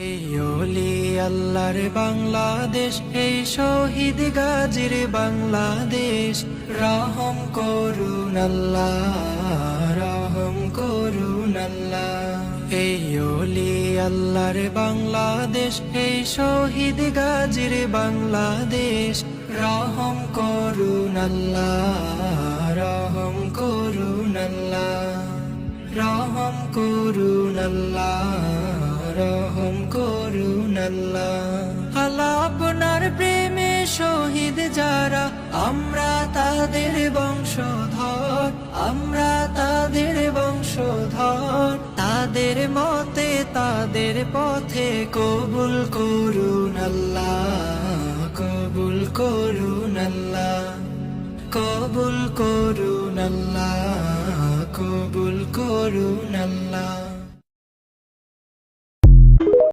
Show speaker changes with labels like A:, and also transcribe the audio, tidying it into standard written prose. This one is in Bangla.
A: এই ওলি আল্লাহর বাংলাদেশ, এই শহীদ গাজীর বাংলাদেশ। রহম করুন আল্লাহ, রহম করুন আল্লাহ। এই ওলি আল্লাহর বাংলাদেশ, এই শহীদ গাজীর বাংলাদেশ। রহম করুন আল্লাহ, রহম করুন আল্লাহ, রহম করুন আল্লাহ, রহম করুন আল্লাহ। আল্লাহ আপনার প্রেমে শহীদ যারা, আমরা তাদের বংশধর, আমরা তাদের বংশধর। তাদের মতে তাদের পথে কবুল করুন আল্লাহ, কবুল করুন আল্লাহ, কবুল করুন আল্লাহ, কবুল করুন আল্লাহ।